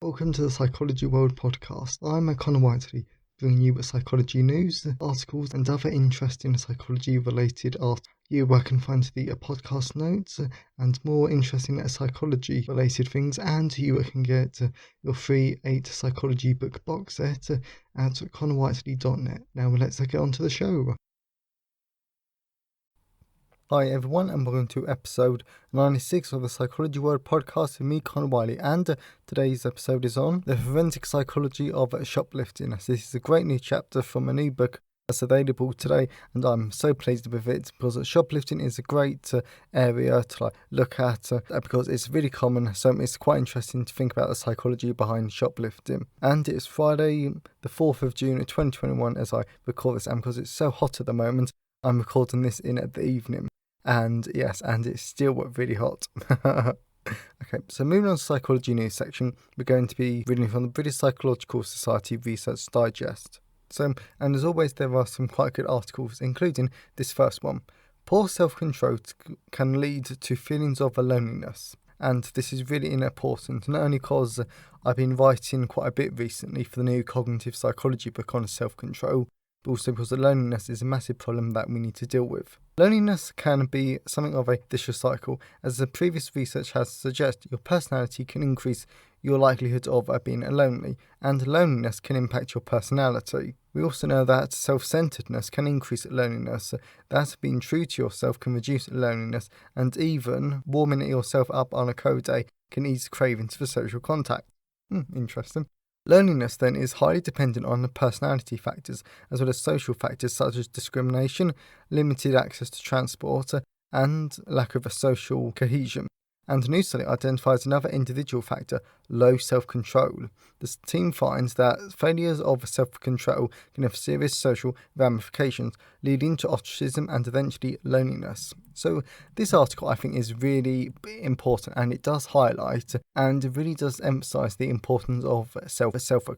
Welcome to the Psychology World podcast. I'm Connor Whiteley, bringing you psychology news, articles, and other interesting psychology-related articles. Where I can find the podcast notes and more interesting psychology-related things, and you can get your free 8 psychology book box set at connorwhiteley.net. Now let's get on to the show. Hi everyone, and welcome to episode 96 of the Psychology World podcast with me, Connor Wiley, and today's episode is on the forensic psychology of shoplifting. This is a great new chapter from a new book that's available today, and I'm so pleased with it because shoplifting is a great area to look at because it's really common, so it's quite interesting to think about the psychology behind shoplifting. And it's Friday the 4th of June 2021 as I record this, and because it's so hot at the moment, I'm recording this in at the evening. And yes, and it's still really hot. Okay, so moving on to the psychology news section, we're going to be reading from the British Psychological Society Research Digest. And as always, there are some quite good articles, including this first one. Poor self-control can lead to feelings of loneliness. And this is really important, not only because I've been writing quite a bit recently for the new cognitive psychology book on self-control, but also because loneliness is a massive problem that we need to deal with. Loneliness can be something of a vicious cycle. As the previous research has suggested, your personality can increase your likelihood of being lonely, and loneliness can impact your personality. We also know that self-centeredness can increase loneliness, that being true to yourself can reduce loneliness, and even warming yourself up on a cold day can ease cravings for social contact. Interesting. Loneliness then is highly dependent on the personality factors as well as social factors such as discrimination, limited access to transport, and lack of a social cohesion. And a new study identifies another individual factor, low self-control. The team finds that failures of self-control can have serious social ramifications, leading to ostracism and eventually loneliness. So this article I think is really important, and it does highlight and it really does emphasise the importance of self-control,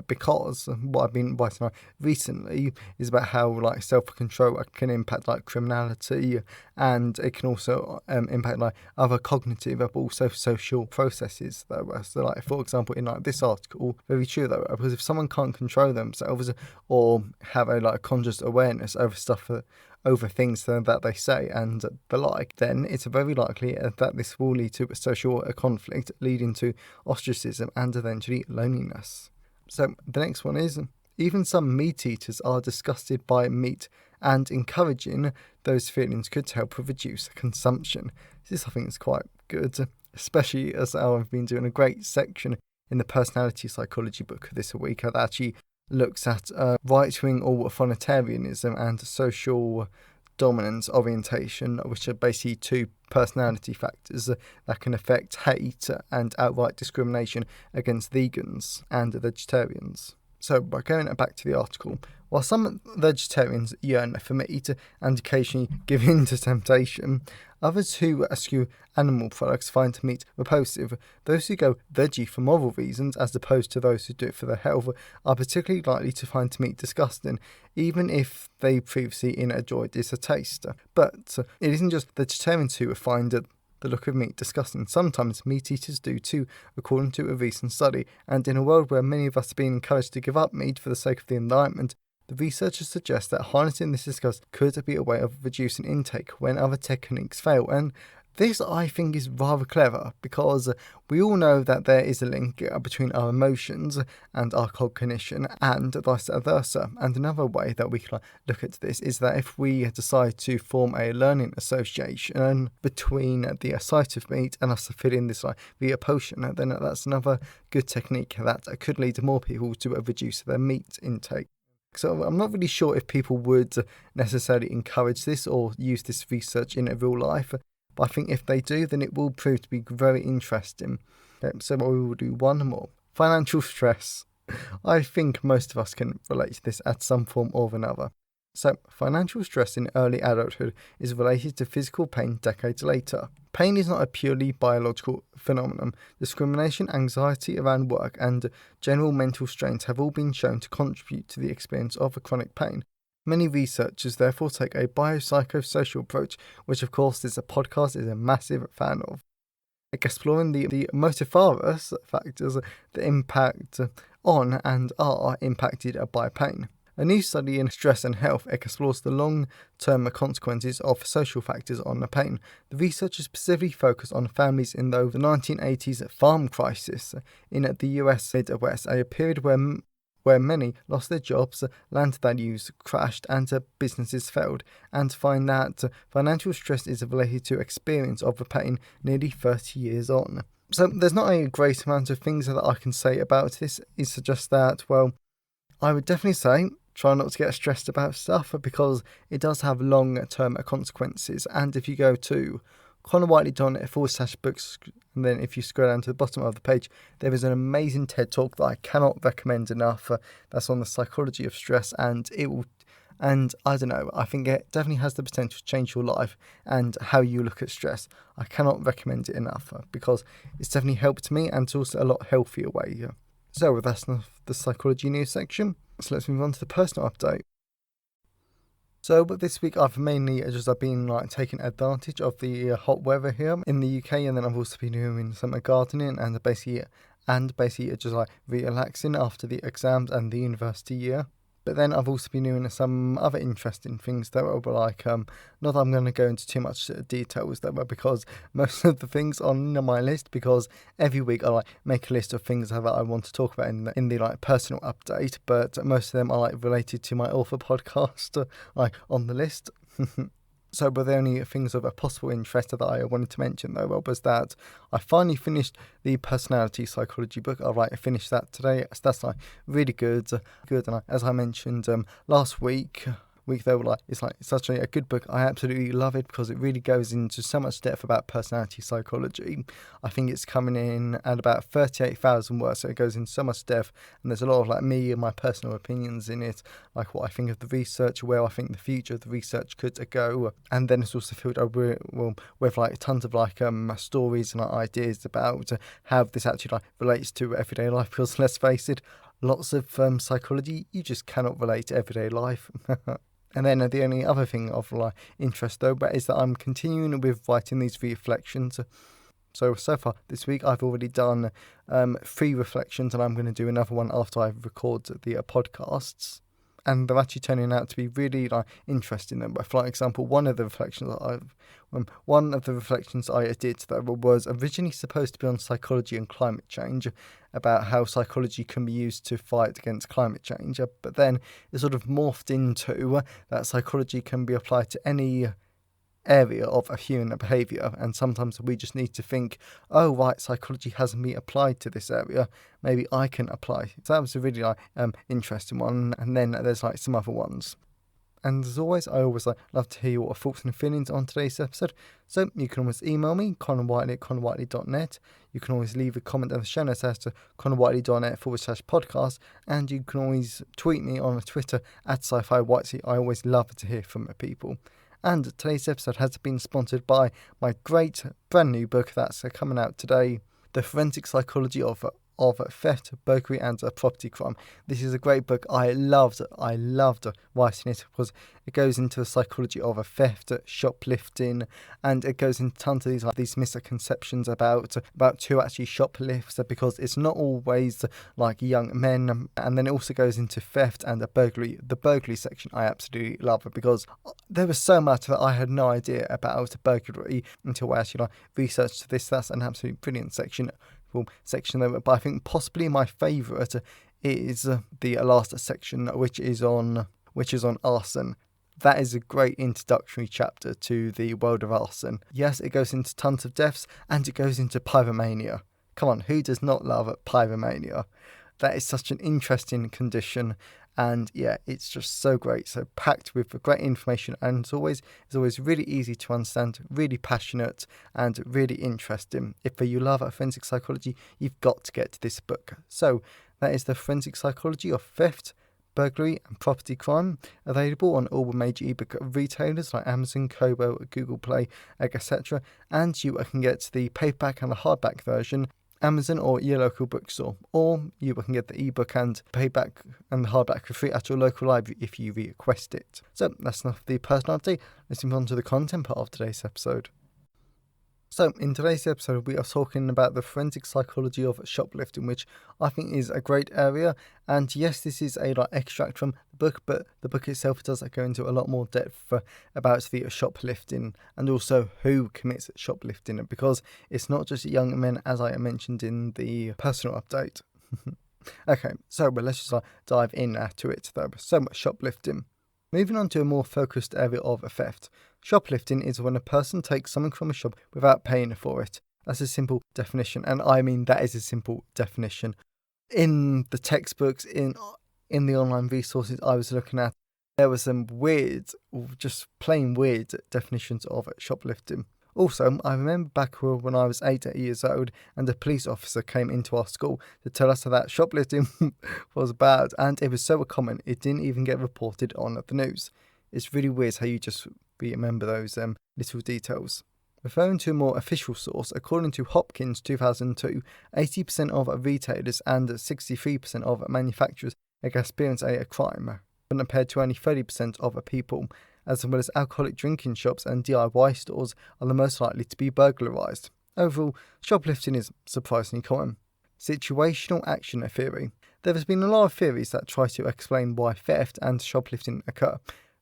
because what I've been writing about recently is about how self-control can impact criminality, and it can also impact other cognitive but also social processes though. So for example in this article, very true though, because if someone can't control themselves or have a conscious awareness over things that they say and the like, then it's very likely that this will lead to a social conflict, leading to ostracism and eventually loneliness. So the next one is, even some meat eaters are disgusted by meat, and encouraging those feelings could help reduce consumption. This I think is quite good, especially as I've been doing a great section in the personality psychology book this week that actually looks at right-wing authoritarianism and social dominance orientation, which are basically two personality factors that can affect hate and outright discrimination against vegans and vegetarians. So by going back to the article, while some vegetarians yearn for meat and occasionally give in to temptation, others who eschew animal products find meat repulsive. Those who go veggie for moral reasons, as opposed to those who do it for their health, are particularly likely to find meat disgusting, even if they previously enjoyed its taste. But it isn't just vegetarians who find the look of meat disgusting. Sometimes meat eaters do too, according to a recent study. And in a world where many of us are being encouraged to give up meat for the sake of the environment, the researchers suggest that harnessing this disgust could be a way of reducing intake when other techniques fail. And this, I think, is rather clever, because we all know that there is a link between our emotions and our cognition, and vice versa. And another way that we can look at this is that if we decide to form a learning association between the sight of meat and us feeling this via potion, then that's another good technique that could lead more people to reduce their meat intake. So I'm not really sure if people would necessarily encourage this or use this research in real life, but I think if they do, then it will prove to be very interesting. Okay, so we will do one more. Financial stress. I think most of us can relate to this at some form or another. So, financial stress in early adulthood is related to physical pain decades later. Pain is not a purely biological phenomenon. Discrimination, anxiety around work, and general mental strains have all been shown to contribute to the experience of chronic pain. Many researchers therefore take a biopsychosocial approach, which of course this podcast is a massive fan of. exploring the multifarious factors that impact on and are impacted by pain. A new study in stress and health explores the long-term consequences of social factors on the pain. The researchers specifically focused on families in the 1980s farm crisis in the US Midwest, a period where many lost their jobs, land values crashed, and businesses failed, and find that financial stress is related to experience of the pain nearly 30 years on. So there's not a great amount of things that I can say about this. It's just that, well, I would definitely say try not to get stressed about stuff because it does have long-term consequences. And if you go to connorwhiteley.net/books, and then if you scroll down to the bottom of the page, there is an amazing TED Talk that I cannot recommend enough. That's on the psychology of stress, and it will. And I don't know, I think it definitely has the potential to change your life and how you look at stress. I cannot recommend it enough because it's definitely helped me, and it's also a lot healthier way. So that's the psychology news section. So let's move on to the personal update. So, but this week I've mainly I've been taking advantage of the hot weather here in the UK, and then I've also been doing some gardening and basically just relaxing after the exams and the university year. But then I've also been doing some other interesting things that were not that I'm going to go into too much details that were because most of the things on my list, because every week I make a list of things that I want to talk about in the personal update, but most of them are related to my author podcast on the list. So, but the only things of a possible interest that I wanted to mention though was that I finally finished the personality psychology book. I finished that today. So that's really good. And as I mentioned last week though, it's such a good book. I absolutely love it because it really goes into so much depth about personality psychology. I think it's coming in at about 38,000 words, so it goes into so much depth, and there's a lot of me and my personal opinions in it, what I think of the research, where I think the future of the research could go, and then it's also filled up with tons of stories and ideas about how this actually relates to everyday life, because let's face it, lots of psychology you just cannot relate to everyday life. And then the only other thing of interest though, but is that I'm continuing with writing these reflections. So far this week I've already done 3 reflections, and I'm going to do another one after I record the podcasts. And they're actually turning out to be really interesting. But for example, one of the reflections I did that was originally supposed to be on psychology and climate change, about how psychology can be used to fight against climate change. But then it sort of morphed into that psychology can be applied to any area of a human behaviour, and sometimes we just need to think, oh right, psychology hasn't been applied to this area, maybe I can apply. So that was a really interesting one, and then there's some other ones. And as always, I always love to hear your thoughts and feelings on today's episode. So you can always email me, connorwhiteley@connorwhiteley.net. You can always leave a comment in the show notes as to connorwhiteley.net/podcast. And you can always tweet me on Twitter @sci-fi-whitesy. I always love to hear from people. And today's episode has been sponsored by my great brand new book that's coming out today, The Forensic Psychology of Theft, Burglary and Property Crime. This is a great book. I loved writing it because it goes into the psychology of theft, shoplifting, and it goes into tons of these misconceptions about who actually shoplifts, because it's not always young men. And then it also goes into theft and burglary. The burglary section I absolutely love because there was so much that I had no idea about burglary until I actually researched this. That's an absolutely brilliant section there, but I think possibly my favourite is the last section, which is on arson. That is a great introductory chapter to the world of arson. Yes, it goes into tons of deaths, and it goes into pyromania. Come on, who does not love pyromania? That is such an interesting condition, and yeah, it's just so great, so packed with great information, and it's always really easy to understand, really passionate, and really interesting. If you love forensic psychology, you've got to get to this book. So that is The Forensic Psychology of Theft, Burglary and Property Crime, available on all major ebook retailers like Amazon, Kobo, Google Play, etc. And you can get the paperback and the hardback version Amazon or your local bookstore, or you can get the ebook and paperback and the hardback for free at your local library if you request it. So that's enough of the personal update. Let's move on to the content part of today's episode. So, in today's episode, we are talking about the forensic psychology of shoplifting, which I think is a great area. And yes, this is a extract from the book, but the book itself does go into a lot more depth about the shoplifting and also who commits shoplifting, because it's not just young men, as I mentioned in the personal update. Okay, so let's just dive in to it though. So much shoplifting. Moving on to a more focused area of theft. Shoplifting is when a person takes something from a shop without paying for it. That's a simple definition, and I mean that is a simple definition. In the textbooks, in the online resources I was looking at, there were some weird, just plain weird definitions of shoplifting. Also, I remember back when I was 8 years old and a police officer came into our school to tell us that shoplifting was bad, and it was so common it didn't even get reported on the news. It's really weird how you just remember those little details. Referring to a more official source, according to Hopkins 2002, 80% of retailers and 63% of manufacturers experience a crime, compared to only 30% of people, as well as alcoholic drinking shops and DIY stores are the most likely to be burglarized. Overall, shoplifting is surprisingly common. Situational action theory. There has been a lot of theories that try to explain why theft and shoplifting occur.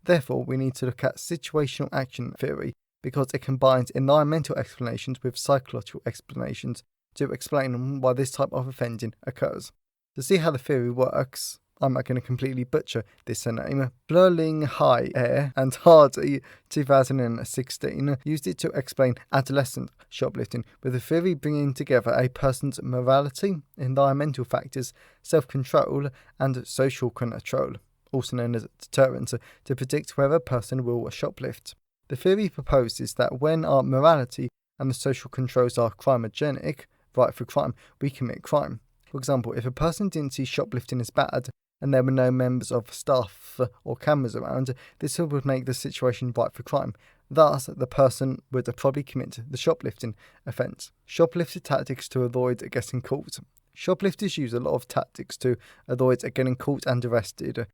Therefore, we need to look at situational action theory, because it combines environmental explanations with psychological explanations to explain why this type of offending occurs. To see how the theory works, I'm going to completely butcher this name. Blurling High Air and Hardy 2016 used it to explain adolescent shoplifting, with the theory bringing together a person's morality, environmental factors, self-control, and social control, also known as deterrence, to predict whether a person will shoplift. The theory proposes that when our morality and the social controls are crimogenic, right for crime, we commit crime. For example, if a person didn't see shoplifting as bad, and there were no members of staff or cameras around, this would make the situation right for crime. Thus, the person would probably commit the shoplifting offence. Shoplifter tactics to avoid getting caught. Shoplifters use a lot of tactics to avoid getting caught and arrested.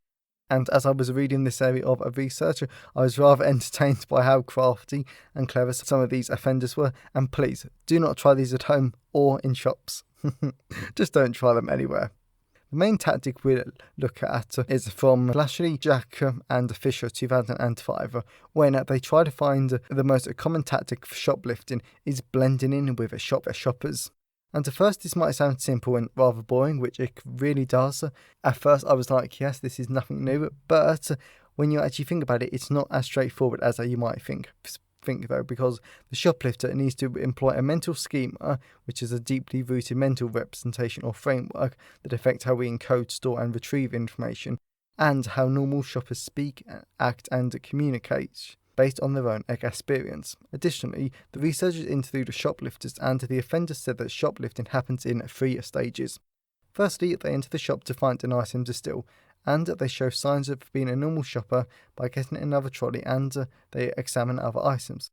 And as I was reading this area of research, I was rather entertained by how crafty and clever some of these offenders were. And please, do not try these at home or in shops. Just don't try them anywhere. The main tactic we'll look at is from Lashley, Jack and Fisher 2005, when they try to find the most common tactic for shoplifting is blending in with shoppers. And at first this might sound simple and rather boring, which it really does. At first I was like, yes, this is nothing new, but when you actually think about it, it's not as straightforward as you might think though, because the shoplifter needs to employ a mental schema, which is a deeply rooted mental representation or framework that affects how we encode, store and retrieve information, and how normal shoppers speak, act and communicate based on their own experience. Additionally, the researchers interviewed the shoplifters, and the offenders said that shoplifting happens in 3 stages. Firstly, they enter the shop to find an item to steal, and they show signs of being a normal shopper by getting another trolley, and they examine other items.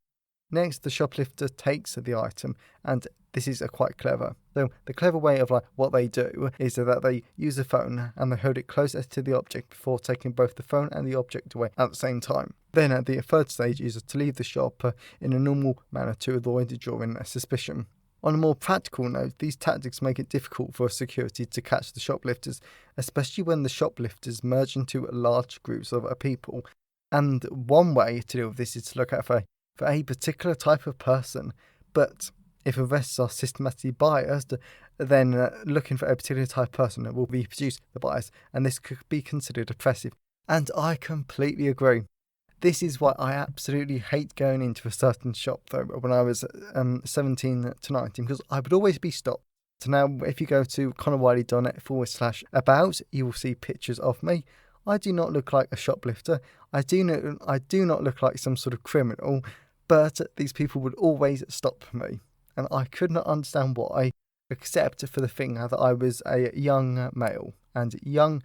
Next, the shoplifter takes the item, and this is quite clever. So the clever way of what they do is that they use the phone and they hold it closer to the object before taking both the phone and the object away at the same time. Then the third stage is to leave the shop in a normal manner to avoid drawing suspicion. On a more practical note, these tactics make it difficult for security to catch the shoplifters, especially when the shoplifters merge into large groups of people. And one way to deal with this is to look out for a particular type of person. But if arrests are systematically biased, then looking for a particular type of person will reproduce the bias, and this could be considered oppressive. And I completely agree. This is why I absolutely hate going into a certain shop, though, when I was 17 to 19, because I would always be stopped. So now, if you go to connorwiley.net/about, you will see pictures of me. I do not look like a shoplifter. I do not look like some sort of criminal, but these people would always stop me. And I could not understand why, except for the thing that I was a young male. And young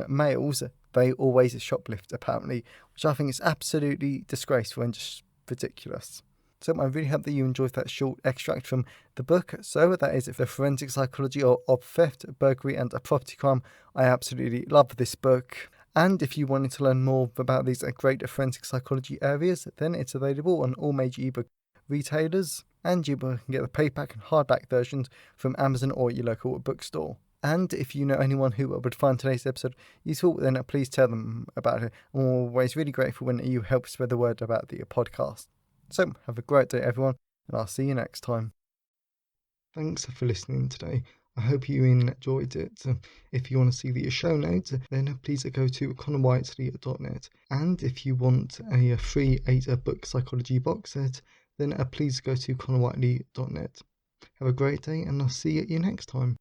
males, they always shoplift, apparently, which I think is absolutely disgraceful and just ridiculous. So I really hope that you enjoyed that short extract from the book. So that is The Forensic Psychology of Theft, Burglary and Property Crime. I absolutely love this book. And if you wanted to learn more about these great forensic psychology areas, then it's available on all major ebook retailers, and you can get the paperback and hardback versions from Amazon or your local bookstore. And if you know anyone who would find today's episode useful, then please tell them about it. I'm always really grateful when you help spread the word about the podcast. So have a great day, everyone, and I'll see you next time. Thanks for listening today. I hope you enjoyed it. If you want to see the show notes, then please go to connorwhiteley.net. And if you want a free 8-book psychology box set, then please go to connorwhiteley.net. Have a great day, and I'll see you next time.